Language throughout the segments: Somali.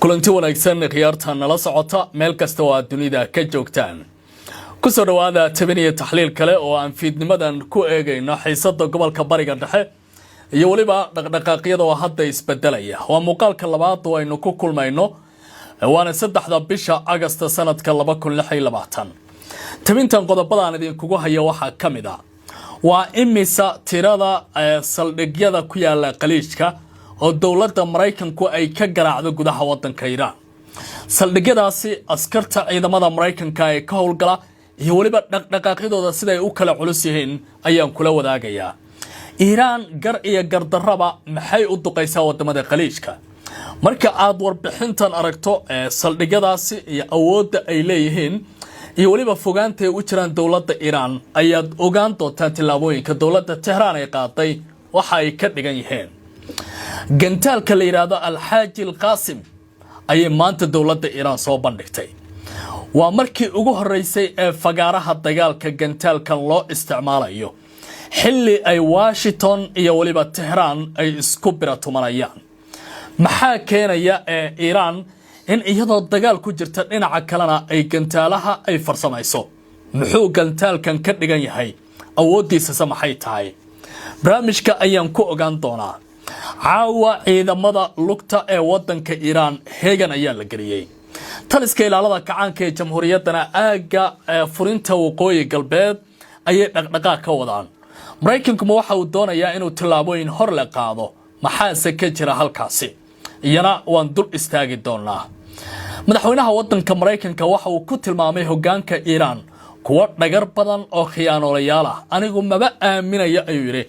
kulanti wanaagsan khiyaarta nala socota meel kasta oo aad dunida ka joogtaan ku soo dhawaada tabaniya taxliil kale oo aan fiidnimadan ku eegayno xiisada gobolka bariga dhexe iyo waliba dhaqdhaqaaqyada oo hadda isbedelaya waa muuqaalka labaad oo aynu ku kulmayno waana 3 bisha Agast sanadka 2026 tabintan qodobadaan idinkugu haya waxa kamid ah waa imisa tirada saldhigyada ku yaala qaliijka oo dawladda Mareykanku ay ka garaacdo gudaha wadanka Iran saldhigyadaasi askarta ciidamada Mareykanka ay ka howlgala iyo waliba dhaqdhaqaaqyadooda sida ay u kala culus yihiin ayaan kula wadaagayaa Iran gar iyo gardarraba maxay u duqaysaa wadamada qaliijka marka aad warbixintan aragto saldhigyadaasi iyo awoodda ay leeyihiin iyo waliba fogaanta u jiraan dawladda Iran ayaad ogaan doontaa tilaabooyinka dawladda Tehran ay qaaday waxa ay ka dhigan yihiin gantaalka la yiraahdo Al-Haji Al-Qasim ay maanta dawladda Iran soo bandhigtay waa markii ugu horeysay ee fagaaraha dagaalka gantaalkan loo isticmaalayo xilli ay Washington iyo waliba Tehran ay isku biratumanayaan maxaa keenaya Iran in iyadoo dagaal ku jirta dhinaca kalena ay gantaalaha ay farsamayso muxuu gantaalkan ka dhigan yahay awoodiisa samaxay tahay barnaamijka ayaan ku ogaan doonaa caawa ciidamada lugta ee wadanka Iran heegan ayaa la galiyay taliska ilaalada kacaanka ee jamhuuriyaddana aaga furinta waqooyi galbeed ayay dhaqdhaqaaq ka wadaan Mareykanku waxa uu doonayaa inuu tilaabooyin hor la qaado maxaase ka jira halkaasi iyana waan dul istaagi doonaa madaxweynaha wadanka Mareykanka waxa uu ku tilmaamay hoggaanka Iran kuwa dhagar badan oo khiyaanoolayaal ah anigu maba aaminaya ayuu yiri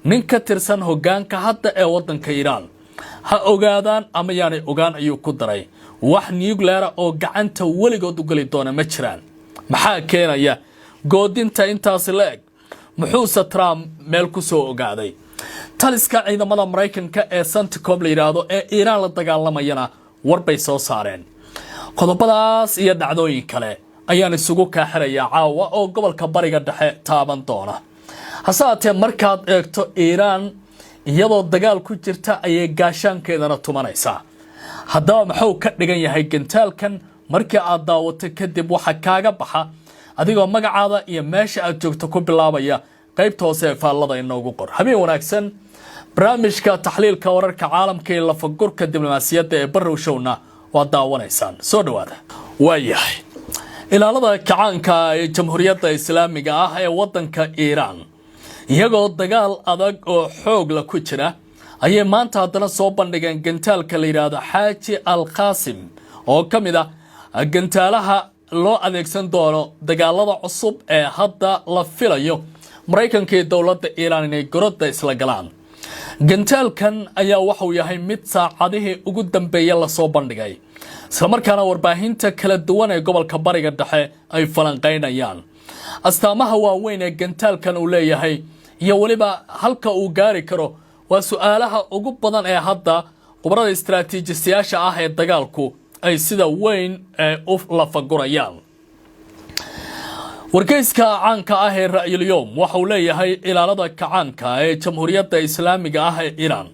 nin ka tirsan hoggaanka hadda ee wadanka Iran ha ogaadaan ama yaanay ogaan ayuu ku daray wax nuclear oo gacanta waligood u gali doona ma jiraan maxaa keenaya goodinta intaas leeg muxuu Trump meel ku soo ogaaday taliska ciidamada Mareykanka ee CENTCOM la yiraahdo ee Iran la dagaalamayana warbay soo saareen qodobadaas iyo dhacdooyin kale ayaan isugu ka xiraya caawa oo gobolka bariga dhexe taaban doona hasaatee markaad eegto Iran iyadoo dagaal ku jirta ayay gaashaankeedana tumanaysaa haddaba maxuu ka dhigan yahay gantaalkan markii aad daawato kadib waxa kaaga baxa adigoo magacaada iyo meesha aad joogto ku bilaabaya qaybta hoose ee faallada inoogu qor habeen wanaagsan barnaamijka taxliilka wararka caalamka ee lafagurka diblomaasiyadda ee Barrow Showna waa daawanaysaan soo dhawaada waayahay ilaalada kacaanka ee jamhuuriyadda islaamiga ah ee wadanka Iran iyagoo dagaal adag oo xoog la ku jira ayay maanta haddana soo bandhigeen gantaalka la yiraahdo Haji Al-Qasim oo kamid ah gantaalaha loo adeegsan doono dagaalada cusub ee hadda la filayo Mareykanka iyo dawladda Iran inay gorodda isla galaan gantaalkan ayaa waxa uu yahay mid saacadihii ugu dambeeyay la soo bandhigay isla markaana warbaahinta kala duwan ee gobolka bariga dhexe ay falanqeynayaan astaamaha waaweyn ee gantaalkan uu leeyahay iyo waliba halka uu gaari karo waa su'aalaha ugu badan ee hadda qubarada istiraatiijiyaasha ah ee dagaalku ay sida weyn u lafagurayaan wargeyska caanka ah ee Ra'yul Yawm waxa uu leeyahay ilaalada kacaanka ee jamhuuriyadda islaamiga ah ee Iran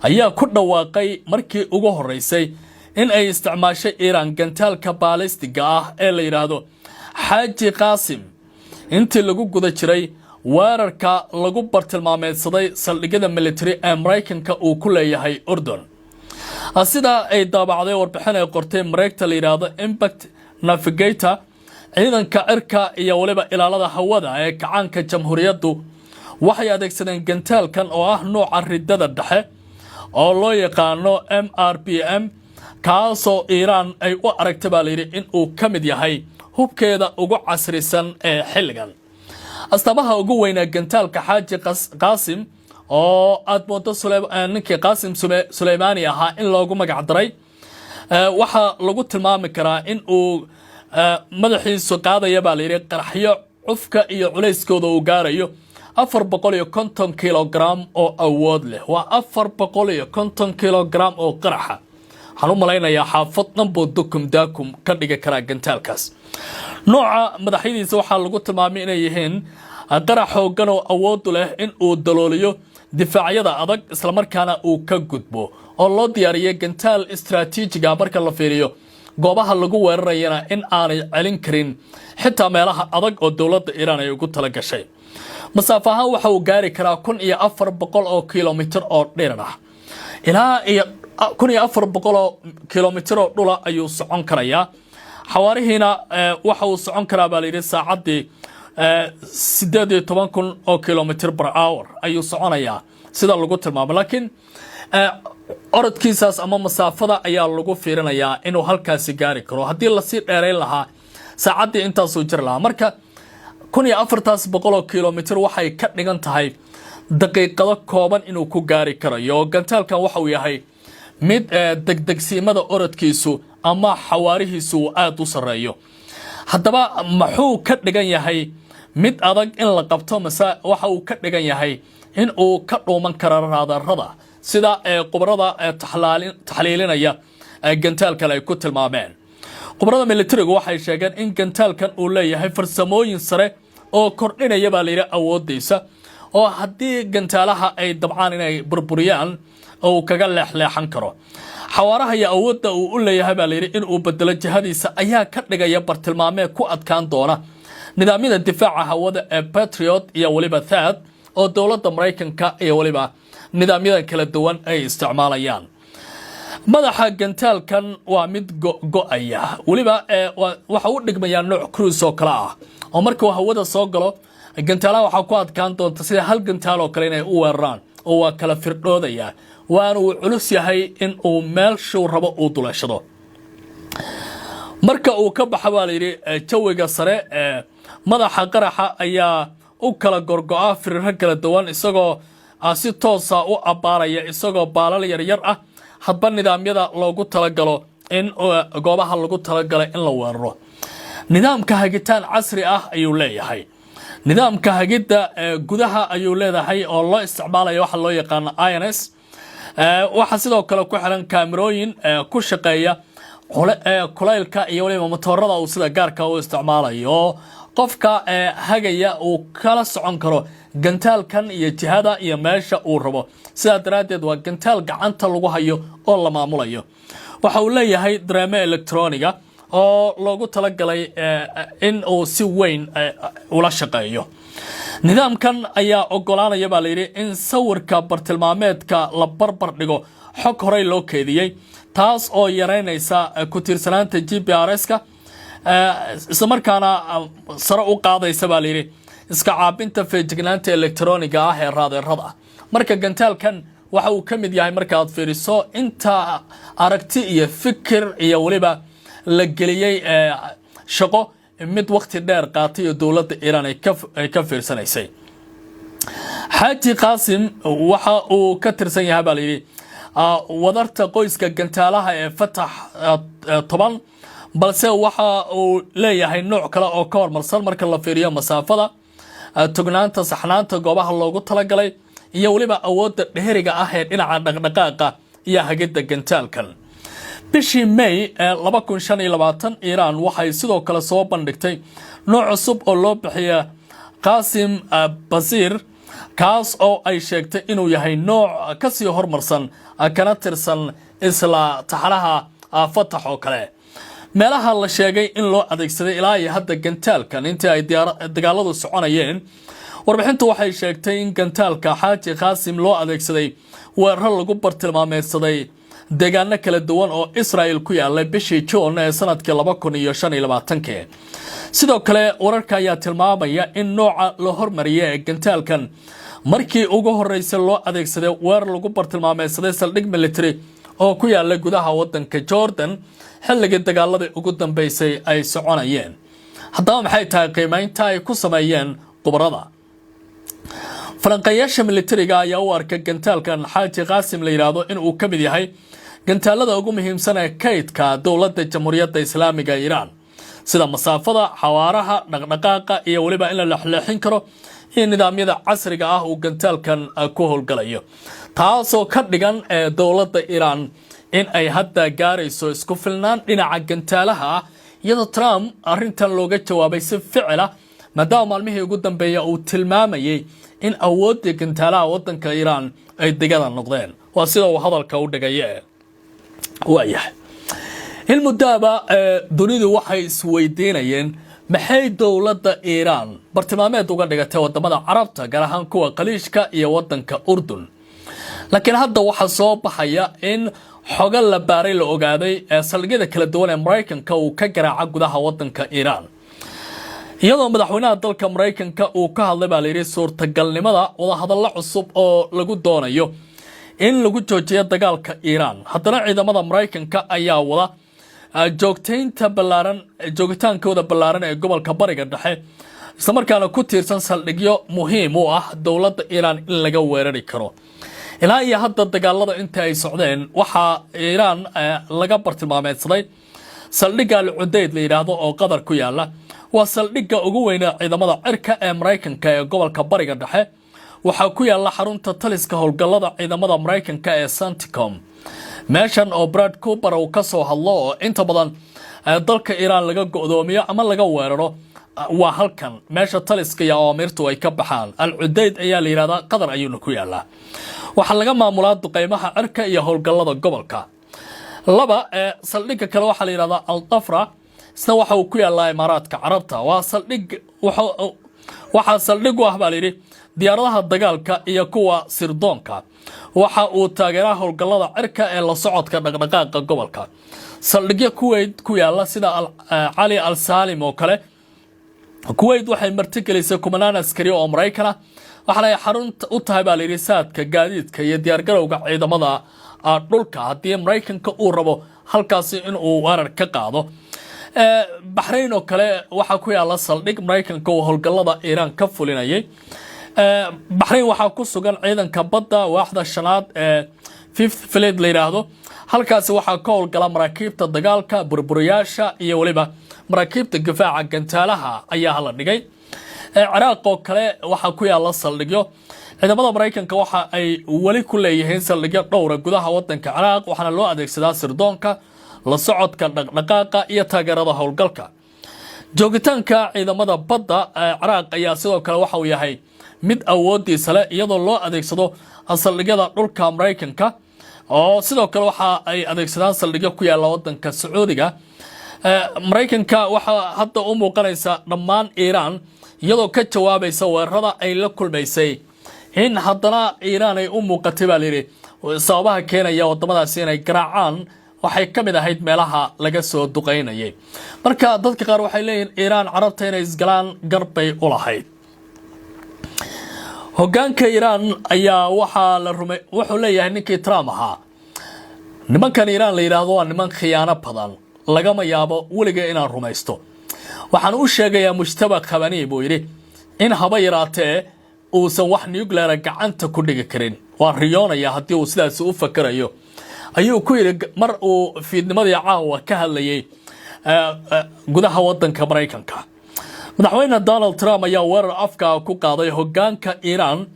ayaa ku dhawaaqay markii ugu horeysay in ay isticmaashay Iran gantaalka baalistiga ah ee la yiraahdo Haji Qasim intii lagu guda jiray weerarka lagu bartilmaameedsaday saldhigyada military ee Mareykanka uu ku leeyahay Urdun sida ay daabacday warbixin ay qortay mareegta la yiraahdo Impact Navigator ciidanka cirka iyo waliba ilaalada hawada ee kacaanka jamhuuriyaddu waxay adeegsadeen gantaalkan oo ah nooca ridada dhexe oo loo yaqaano MRPM kaasoo Iran ay u aragtay baa la yiri in uu kamid yahay hubkeeda ugu casrisan ee xilligan astaamaha ugu weyn ee gantaalka Haji Qasim oo aad moodo ninkii Qasim Suleymani ahaa in loogu magac daray waxa lagu tilmaami karaa in uu madaxiisu qaadaya baa la yiri qaraxyo cufka iyo culeyskooda uu gaarayo 450 kilogram oo awood leh waa 450 kilogram oo qaraxa waxaan u malaynayaa xaafad dhanbo dukum ka dhigi kara gantaalkaas nooca madaxdiisa waxa lagu tilmaamay inay yihiin qarax xoogan oo awood leh in uu dalooliyo difaacyada adag isla markaana uu ka gudbo oo loo diyaariyay gantaal istiraatiijiga marka la fiiriyo goobaha lagu weerarayana in aanay celin karin xitaa meelaha adag oo dowladda Iran ay ugu tala gashay masaafo ahaan waxa uu gaari karaa 1400 oo kiiloomitir oo dheer ah ilaa 1400 oo kiiloomitir oo dhul ayuu socon karayaa xawaarihiina waxa uu socon karaa baa la yiri saacadii 18,000 oo kiiloomitir per hour ayuu soconayaa sida lagu tilmaamo laakiin orodkiisaas ama masaafada ayaa lagu fiirinayaa inuu halkaasi gaari karo haddii la sii dheereyn lahaa saacadii intaas uu jir lahaa marka 1400 oo kiiloomitir waxay ka dhigan tahay daqiiqado kooban inuu ku gaari karayo gantaalkan waxa uu yahay mid degdegsiimada orodkiisu ama xawaarihiisu aad u sareeyo haddaba maxuu ka dhigan yahay mid adag in la qabto mase waxa uu ka dhigan yahay in uu ka dhuuman karo raadarada sida qubarada taxliilinaya gantaalkan ay ku tilmaameen qubarada militarigu waxay sheegeen in gantaalkan uu leeyahay farsamooyin sare oo kordhinaya baa la yiri awoodiisa oo haddii gantaalaha ay dabcaan inay burburiyaan oo kaga leexleexan karo xawaaraha iyo awoodda uu u leeyahay baa la yiri in uu bedelo jihadiisa ayaa ka dhigaya bartilmaameed ku adkaan doona nidaamyada difaaca hawada ee Patriot iyo waliba THAAD oo dowladda Mareykanka iyo waliba nidaamyada kala duwan ay isticmaalayaan madaxa gantaalkan waa mid go'aya waliba waxa uu dhigmayaa nooc cruise oo kala ah oo markuu hawada soo galo gantaalaha waxa ku adkaan doonta sida hal gantaal oo kale inay u weeraraan oo waa kala firdhoodaya waana uu culus yahay in uu meelshu rabo uu duleeshado marka uu ka baxo baa la yiri jawiga sare madaxa qaraxa ayaa u kala gorgo'a firir kala duwan isagoo si toos ah u abaaraya isagoo baalal yar yar ah hadba nidaamyada loogu talagalo in goobaha lagu talagalay in la weeraro nidaamka hagitaan casri ah ayuu leeyahay nidaamka hagida gudaha ayuu leedahay oo loo isticmaalayo waxa loo yaqaan INS waxa sidoo kale ku xiran kaamirooyin ku shaqeeya kulaylka iyo waliba motorada uu sida gaarka u isticmaalayo qofka hagaya uu kala socon karo gantaalkan iyo jihada iyo meesha uu rabo sida daraadeed waa gantaal gacanta lagu hayo oo la maamulayo waxa uu leeyahay dareeme elektrooniga oo loogu talagalay in uu si weyn ula shaqeeyo nidaamkan ayaa ogolaanaya baa la yiri in sawirka bartilmaameedka la barbar dhigo xog horey loo keediyay taas oo yareynaysa ku tiirsanaanta GPRS-ka isla markaana sare u qaadaysa baa la yiri iska caabinta feejignaanta elektrooniga ah ee raaderada marka gantaalkan waxa uu ka mid yahay marka aad fiiriso inta aragti iyo fikir iyo waliba la geliyay shaqo mid waqti dheer qaatay oo dowladda Iran ay ka fiirsanaysay Haji Qasim waxa uu ka tirsan yahay baa la yiri wadarta qoyska gantaalaha ee Fatah 10 balse waxa uu leeyahay nooc kale oo ka hormarsan marka la fiiriyo masaafada tugnaanta saxnaanta goobaha loogu talagalay iyo waliba awoodda dheeriga ah ee dhinaca dhaqdhaqaaqa iyo hagida gantaalkan bishii May 2025 Iran waxay sidoo kale soo bandhigtay nooc cusub oo loo bixiyo Qasim Basir kaas oo ay sheegtay inuu yahay nooc ka sii hormarsan kana tirsan isla taxanaha Fatah oo kale meelaha la sheegay in loo adeegsaday ilaa iyo hadda gantaalkan intii ay dagaaladu soconayeen warbixintu waxay sheegtay in gantaalka Haji Qasim loo adeegsaday weerar lagu bartilmaameedsaday deegaano kala duwan oo Israel ku yaallay bishii June ee sanadkii 2025 sidoo kale wararka ayaa tilmaamaya in nooca la hormariyay gantaalkan markii ugu horeysay loo adeegsaday weerar lagu bartilmaameedsaday saldhig military oo ku yaallay gudaha wadanka Jordan xilligii dagaaladii ugu dambeysay ay soconayeen haddaba maxay tahay qiimaynta ay ku sameeyeen qubarada falanqayaasha militariga ayaa u arkay gantaalkan Haji Qasim la yiraahdo in uu ka mid yahay gantaalada ugu muhiimsan ee kaydka dowladda Jamhuuriyadda Islaamiga Iran sida masaafada xawaaraha dhaqdhaqaaqa iyo waliba in la leexleexin karo in nidaamyada casriga ah uu gantaalkan ku howlgalayo taasoo ka dhigan dowladda Iran in ay hadda gaarayso isku filnaan dhinaca gantaalaha iyadoo Trump arrintan looga jawaabay si ficil ah maadaama maalmihii ugu dambeeyay uu tilmaamayay in awoodii gantaalaha wadanka Iran ay degada noqdeen waa sida uu hadalka u dhigay waayahay in mudaba dunidu waxay isweydiinayeen maxay dawladda Iran bartilmaameed uga dhigatay wadamada Carabta gaar ahaan kuwa Khaliijka iyo wadanka Urdun laakiin hadda waxa soo baxaya in xogal la baaray la ogaaday saldhigyada kala duwan ee Mareykanka uu ka garaaca gudaha wadanka Iran iyadoo madaxweynaha dalka Mareykanka uu ka hadlay baa leeyahay suurtagalnimada wada hadallo cusub oo lagu doonayo in lagu joojiyo dagaalka Iran haddana ciidamada Mareykanka ayaa wada joogitaankooda ballaaran ee gobolka bariga dhexe isla markaana ku tiirsan saldhigyo muhiim u ah dawladda Iran in laga weerari karo ilaa iyo hadda dagaalada inta ay socdeen waxa Iran laga bartilmaameedsaday saldhigga Al-Udeyd la yiraahdo oo qadar ku yaala waa saldhigga ugu weyn ee ciidamada cirka ee Mareykanka ee gobolka bariga dhexe waxa ku yaala xarunta taliska howlgallada ciidamada Mareykanka ee CENTCOM meeshan oo Brad Cooper uu ka soo hadlo oo inta badan dalka Iran laga go'doomiyo ama laga weeraro waa halkan meesha taliska iyo amirtu ay ka baxaan Al-Udeyd ayaa la yiraahdaa qadar ayuu ku yaala waxa laga maamulaa duqeymaha cirka iyo howlgallada gobolka laba saldhigga kale waxa la yiraahdaa Al-Dhafra isna waxa uu ku yaala Imaaraadka Carabta waa saldhig waxa saldhig u ah baa leeyahay diyaaradaha dagaalka iyo kuwa sirdoonka waxa uu taageeraa howlgallada cirka ee la socodka dhaqdhaqaaqa gobolka saldhigyo Kuwait ku yaala sida Ali Al-Salim oo kale Kuwait waxay martigelisay kumanaan askari oo Mareykan ah waxa ay xarunta u tahay baa leeyahay saadka gaadiidka iyo diyaar garowga ciidamada dhulka hadii Mareykanka uu rabo halkaas in uu weerar ka qaado Bahrain oo kale waxa ku yaala saldhig Mareykanka oo howlgallada Iran ka fulinayay Bahrain waxa ku sugan ciidanka badda waaxda shanaad ee 5th Fleet la yiraahdo halkaas waxa ka howlgala maraakiibta dagaalka burburiyaasha iyo waliba maraakiibta difaaca gantaalaha ayaa la dhigay Ciraaq oo kale waxa ku yaala saldhigyo ciidamada Mareykanka waxa ay wali ku leeyihiin saldhigyo dhowr gudaha wadanka Ciraaq waxaana loo adeegsadaa sirdoonka la socodka dhaqdhaqaaqa iyo taageerada howlgalka joogitaanka ciidamada badda Ciraaq ayaa sidoo kale waxa uu yahay mid awoodiisa leh iyadoo loo adeegsado saldhigyada dhulka Mareykanka oo sidoo kale waxa ay adeegsadaan saldhigyo ku yaala wadanka Sacuudiga Mareykanka waxa hadda u muuqanaysa dhammaan Iran iyadoo ka jawaabaysa weerarada ay la kulmaysay in haddana Iran ay u muuqatay baa leeyahay sababaha keenaya wadamadaas inay garaacaan waxay ka mid ahayd meelaha laga soo duqeynayay marka dadka qaar waxay leeyihiin Iran Carabta inay isgalaan garbay u lahayd hoggaanka Iran ayaa waxa la rumay wuxuu leeyahay ninkii Trump ahaa nimankan Iran la yiraahdo waa niman khiyaano badan lagama yaabo waliga inaan rumaysto waxaan u sheegayaa mujtaba qabani buu yiri in haba yaraatee uusan wax nuclear gacanta ku dhigi karin waa riyoonaya hadii uu sidaas u fakarayo ayuu ku yiri mar uu fiidnimadii caawa ka hadlayay gudaha wadanka Mareykanka madaxweyne Donald Trump ayaa weerar afka ku qaaday hoggaanka Iran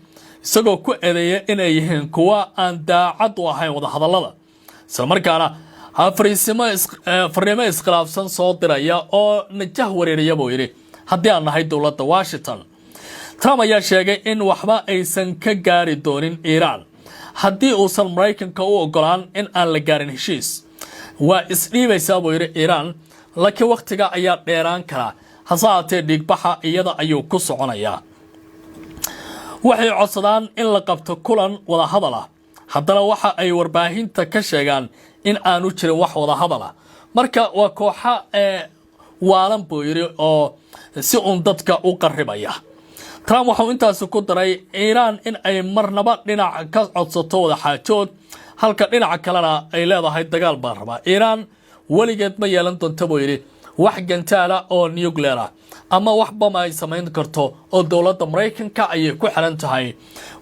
isagoo ku eedeeyay inay yihiin kuwa aan daacad u ahayn wada hadallada isla markaana fariimo iskhilaafsan soo diraya oo najah wareeriya buu yiri haddii aan nahay dawladda Washington Trump ayaa sheegay in waxba aysan ka gaari doonin Iran haddii uusan Mareykanka u ogolaan in aan la gaarin heshiis waa isdhiibaysaa buu yiri Iran laakiin waqtiga ayaa dheeraan kara hasaatee dhigbaxa iyada ayuu ku soconayaa waxay codsadaan in la qabto kulan wada hadal ah haddana waxa ay warbaahinta ka sheegaan in aanu jirin wax wada hadal ah marka waa kooxa waalan buu yiri oo si uun dadka u qarribaya Trump wuxuu intaas ku daray Iran in ay marnaba dhinac ka codsato wada xaajood halka dhinaca kalena ay leedahay dagaal baan rabaa Iran waligeed ma yeelan doonto buu yiri wax gantaala oo nuclear ah ama wax bam ay samayn karto oo dawladda Mareykanka ay ku xiran tahay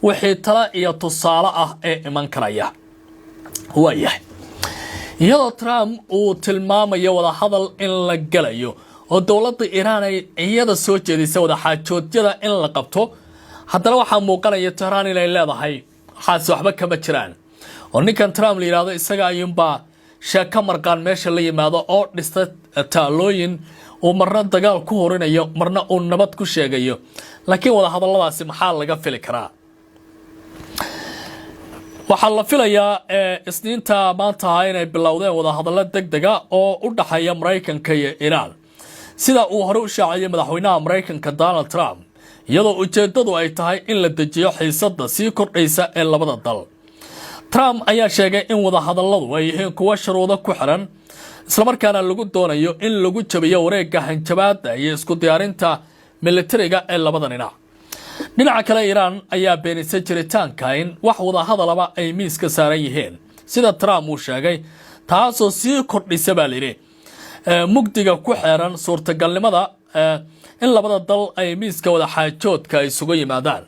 wixii tala iyo tusaale ah ee iman karaya waayahay iyadoo Trump uu tilmaamayo wada hadal in la galayo oo dawladda Iran ay iyada soo jeedisay wada xaajoodyada in la qabto haddana waxa muuqanaya Tehran inay leedahay xaas waxba kama jiraan oo ninkan Trump la yiraahdo isaga ayuunba sheeka marqaan meesha la yimaado oo dhista taalooyin ومرنا دقال كورين أيو مرنا نبات كشيء أيو لكن ولا هذا الله سي محل لقى في الكرا waxaa la filayaa isniinta maanta inay bilowdeen wada hadallo degdeg ah oo u dhaxeeya Mareykanka iyo Iran sida uu hore u shaaciyay madaxweynaha Mareykanka Donald Trump iyadoo ujeedadu ay tahay in la dejiyo xiisadda sii kordhaysa ee labada dal Trump ayaa sheegay in wada hadalladu ay yihiin kuwa shuruudo ku xiran isla markaana lagu doonayo in lagu jabiyo wareegga hanjabaadda iyo isku diyaarinta militariga ee labada dhinac dhinaca kale Iran ayaa beenisay jiritaanka in wax wada hadalaba ay miiska saaran yihiin sida Trump uu sheegay taasoo sii kordhisay baalire mugdiga ku xeeran suurtagalnimada in labada dal ay miiska wada xaajoodka isugu yimaadaan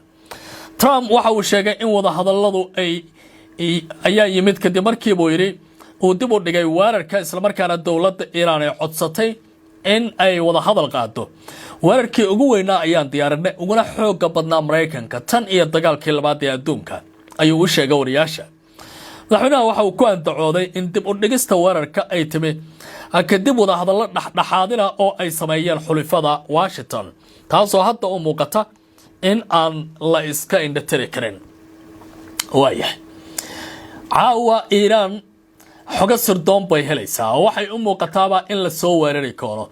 Trump waxa uu sheegay in wada hadalladu ayaa yimid kadib markii uu yiri uu dib u dhigay weerarka isla markaana dawladda Iran ay codsatay in ay wada hadal qaado weerarkii ugu weynaa ayaan diyaarinay uguna xooga badnaa Mareykanka tan iyo dagaalkii labaad ee adduunka ayuu u sheegay wariyaasha madaxweynaha waxa uu ku andacooday in dib u dhigista weerarka ay timi kadib wada hadallo dhaxdhaxaadina oo ay sameeyeen xulifada Washington taasoo hadda u muuqata in aan la iska indhatiri karin waayahay caawa Iran xoga sirdoon bay helaysaa waxay u muuqataaba in la soo weerari karo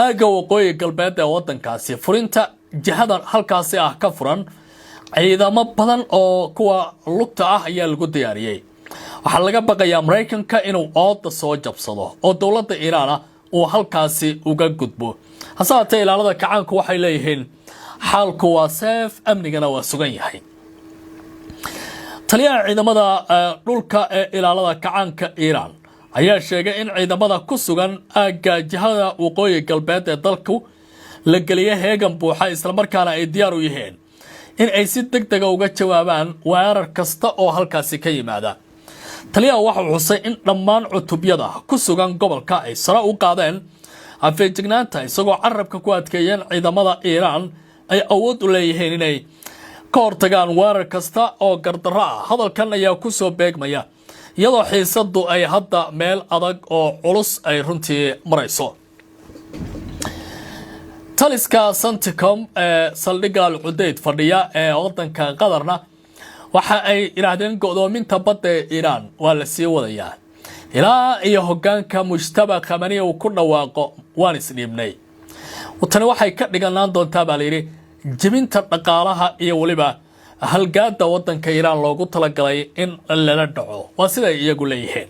aaga waqooyi galbeed ee wadankaasi furinta jihadan halkaasi ah ka furan ciidamo badan oo kuwa lugta ah ayaa lagu diyaariyay waxa laga baqayaa Mareykanka inuu ooda soo jabsado oo dawladda Iran uu halkaasi uga gudbo hasaatee ilaalada kacaanku waxay leeyihiin xaalku waa safe amnigana waa sugan yahay taliyaha ciidamada dhulka ee ilaalada kacaanka Iran ayaa sheegay in ciidamada ku sugan aaga jihada waqooyi galbeed ee dalku la galiyay heegan buuxa isla markaana ay diyaar u yihiin in ay si degdeg ah uga jawaabaan weerar kasta oo halkaasi ka yimaada taliyaha waxa uu xusay in dhammaan cutubyada ku sugan gobolka ay sare u qaadeen afeejignaanta isagoo carabka ku adkeeyeen ciidamada Iran ay awood u leeyihiin inay ka hortagaan weerar kasta oo gardarro ah hadalkan ayaa ku soo beegmaya iyadoo xiisaddu ay hadda meel adag oo culus ay runtii marayso taliska Centicom saldhigga Al-Udeyd fadhiya ee wadanka Qatarna waxa ay yiraahdeen go'doominta badda ee Iran waa la sii wadayaa ilaa iyo hoggaanka Mujtaba Khamenei uu ku dhawaaqo waan isdhiibnay tani waxay ka dhiganaan doontaa baa la yiri jibinta dhaqaalaha iyo waliba halgaada wadanka Iran loogu talagalay in lala dhaco waa sida iyagu leeyihiin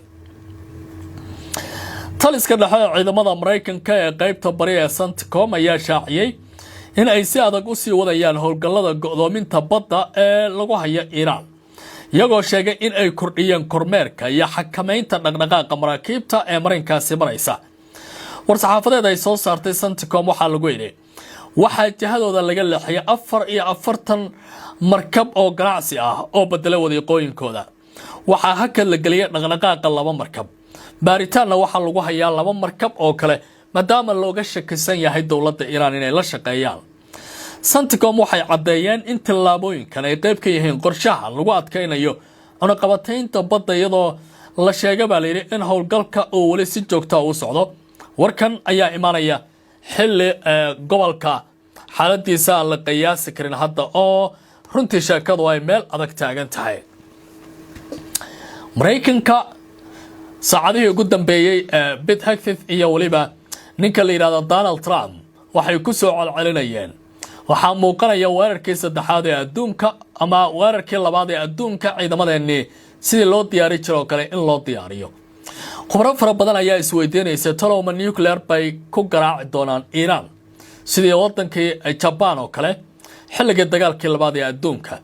taliska dhexe ciidamada Mareykanka ee qaybta bari ee Centicom ayaa shaaciyay in ay si adag u sii wadayaan howlgallada go'doominta badda ee lagu hayo Iran iyagoo sheegay in ay kordhiyeen kormeerka iyo xakamaynta dhaqdhaqaaqa maraakiibta ee marinkaasi maraysa war-saxaafadeed ay soo saartay Centicom waxaa lagu yidhi waxaa jihadooda laga leexiyay 44 markab oo ganacsi ah oo bedelay wadiiqooyinkooda waxaa hakad la geliyay dhaqdhaqaaqa 2 markab baaritaanna waxaa lagu hayaa 2 markab oo kale maadaama looga shakisan yahay dawladda Iran inay la shaqeeyaan Centicom waxay cadeeyeen in tallaabooyinkan ay qayb ka yihiin qorshaha lagu adkeynayo cunaqabataynta badda iyadoo la sheegay baa la yiri in howlgalka uu wali si joogto ah u socdo warkan ayaa imaanaya xilli gobolka xaaladiisa aan la qiyaasi karin hadda oo runtii sheekadu ay meel adag taagan tahay Mareykanka saacadihii ugu dambeeyay Pete Hegseth iyo waliba ninka la yiraahdo Donald Trump waxay ku soo celcelinayeen waxaa muuqanaya weerarkii saddexaad ee adduunka ama weerarkii labaad ee adduunka ciidamadeennii sidii loo diyaari jiro kale in loo diyaariyo khubaro fara badan ayaa isweydiinaysa talowma nuclear bay ku garaaci doonaan Iran sidii wadankii Japan oo kale xilliga dagaalkii labaad ee adduunka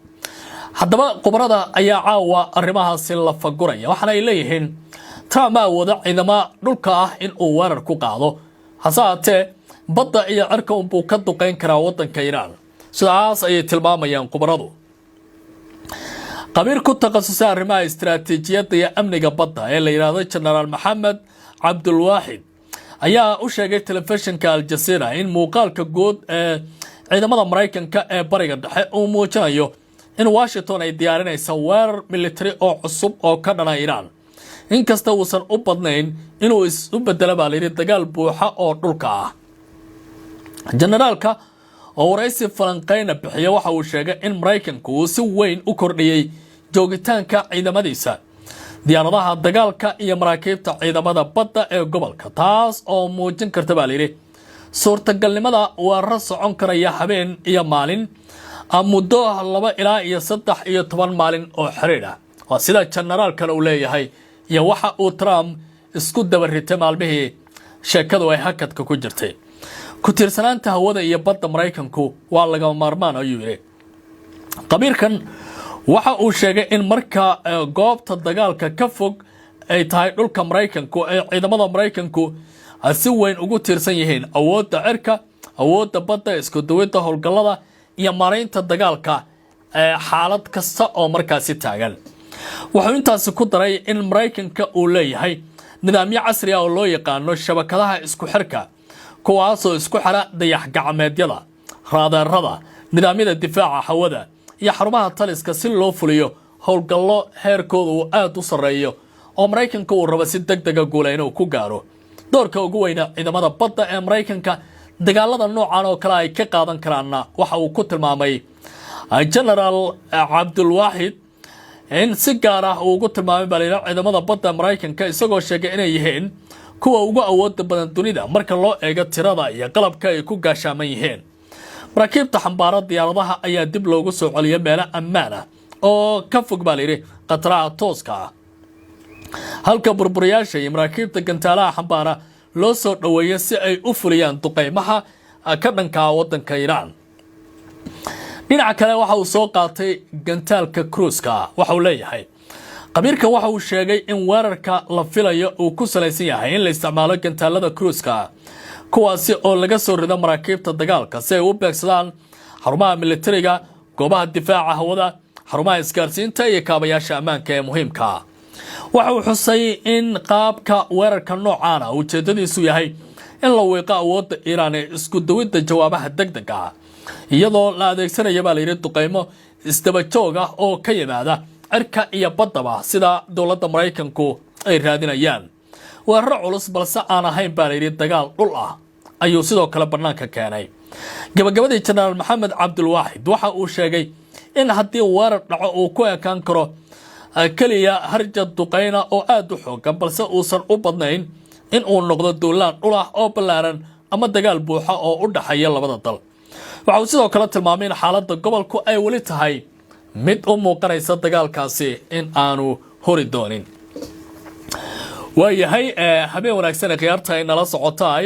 haddaba khubarada ayaa caawa arrimahaasi la faguraya waxaana ay leeyihiin Trump awooda ciidamo dhulka ah in uu weerar ku qaado hasaatee badda iyo cirka uu ka duqeyn karaa wadanka Iran sidaas ay tilmaamayaan khubaradu qabiir ku takhasusay arrimaha istiraatiijiyadda iyo amniga badda ee la yiraahdo General Mohammed Abdul Wahid ayaa u sheegay telefishinka Al Jazeera in muuqaalka guud ee ciidamada Mareykanka ee bariga dhexe uu muujinayo in Washington ay diyaarinayso weerar military oo cusub oo ka dhana Iran inkasta uusan u badnayn inuu isu bedelo baa la yiri dagaal buuxa oo dhulka ah generaalka oo waraysi falanqeyna bixiya waxa uu sheegay in Mareykanku uu si weyn u kordhiyay joogitaanka ciidamadiisa diyaaradaha dagaalka iyo maraakiibta ciidamada badda ee gobolka taas oo muujin karta baa layiri suurtagalnimada weerar socon karaya habeen iyo maalin muddo 2 ilaa 3 iyo 10 maalin oo xiriir ah waa sida generaalkan uu leeyahay iyo waxa uu Trump isku dabaritay maalmihii sheekadu ay hakadka ku jirtay ku tiirsanaanta hawada iyo badda Mareykanku waa laga maarmaan ayuu yiri qabiirkan waxa uu sheegay in marka goobta dagaalka ka fog ay tahay dhulka Mareykanku ay ciidamada Mareykanku si weyn ugu tiirsan yihiin awoodda cirka awoodda badda isku duwidda howlgallada iyo maareynta dagaalka xaalad kasta oo markaasi taagan wuxuu intaas ku daray in Mareykanka uu leeyahay nidaamyo casri ah oo loo yaqaan shabakadaha isku xirka kuwaas oo isku xira dayax gacmeedyada raadarada nidaamyada difaaca hawada iyo xarumaha taliska si loo fuliyo howlgallo heerkoodu uu aad u sareeyo oo Mareykanka uu rabo si degdeg ah guuleyn uu ku gaaro doorka ugu weyn ciidamada badda ee Mareykanka dagaalada noocan oo kale ay ka qaadan karaan waxa uu ku tilmaamay General Abdulwahid in si gaar ah uu ugu tilmaamay balina ciidamada badda Mareykanka isagoo sheegay inay yihiin kuwa ugu awoodda badan dunida marka loo eego tirada iyo qalabka ay ku gaashaaman yihiin maraakiibta xambaara diyaaradaha ayaa dib loogu soo celiyay meelo ammaan ah oo ka fog balina qataraha tooska ah halka burburiyaasha iyo maraakiibta gantaalaha xambaara loo soo dhaweeyay si ay u fuliyaan duqeymaha ka dhanka wadanka Iran dhinaca kale waxa uu soo qaatay gantaalka cruise-ka waxa uu leeyahay qabiirkan waxa uu sheegay in weerarka la filayo uu ku salaysan yahay in la isticmaalo gantaalada cruise-ka kuwaasi oo laga soo rido maraakiibta dagaalka si ay u beegsadaan xarumaha militariga goobaha difaaca hawada xarumaha isgaarsiinta iyo kaabayaasha ammaanka ee muhiimka waxa uu xusay in qaabka weerarka noocan ah ujeedadiisu yahay in la weeqo awoodda Iran ee isku dawidda jawaabaha degdega ah iyadoo la adeegsanayo baa layiri duqeymo isdaba joog ah oo ka yimaada cirka iyo baddaba sida dowladda Mareykanku ay raadinayaan weerar culus balse aan ahayn baa layiri dagaal dhul ah ayuu sidoo kale banaanka keenay gabagabadii General Maxamed Abdulwahid waxa uu sheegay in haddii weerar dhaco uu ku ekaan karo kaliya harjad duqeyna oo aad u xoogan balse uusan u badnayn in uu noqdo duulaan dhul ah oo ballaaran ama dagaal buuxa oo u dhaxeeya labada dal waxa uu sidoo kale tilmaamay in xaaladda gobolku ay wali tahay mid u muuqanaysa dagaalkaasi in aanu hori doonin waayahay habeen wanaagsan khiyaarta ay nala socotay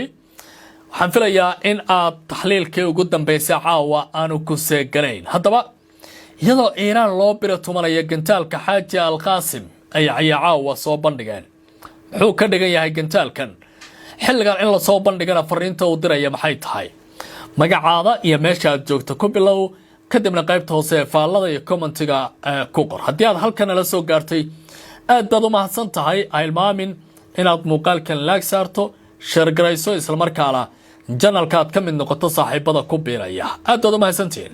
waxaan filayaa in aad taxliilkii ugu dambeysay caawa aanu ku seeganayn haddaba iyadoo Iran loo biro tumanayo gantaalka Xaaji Al-Qaasim ay caawa soo bandhigeen wuxuu ka dhigan yahay gantaalkan xilligan in la soo bandhigana fariinta uu diraya maxay tahay magacaada iyo meesha aad joogto ku bilow kadibna qaybta hoose ee faallada iyo commentiga ku qor haddii aad halkan la soo gaartay aad baad u mahadsan tahay ilmaamin inaad muuqaalkan like saarto share garayso isla markaana channelka aad ka mid noqoto saaxiibada ku biiraya aad baad u mahadsantiin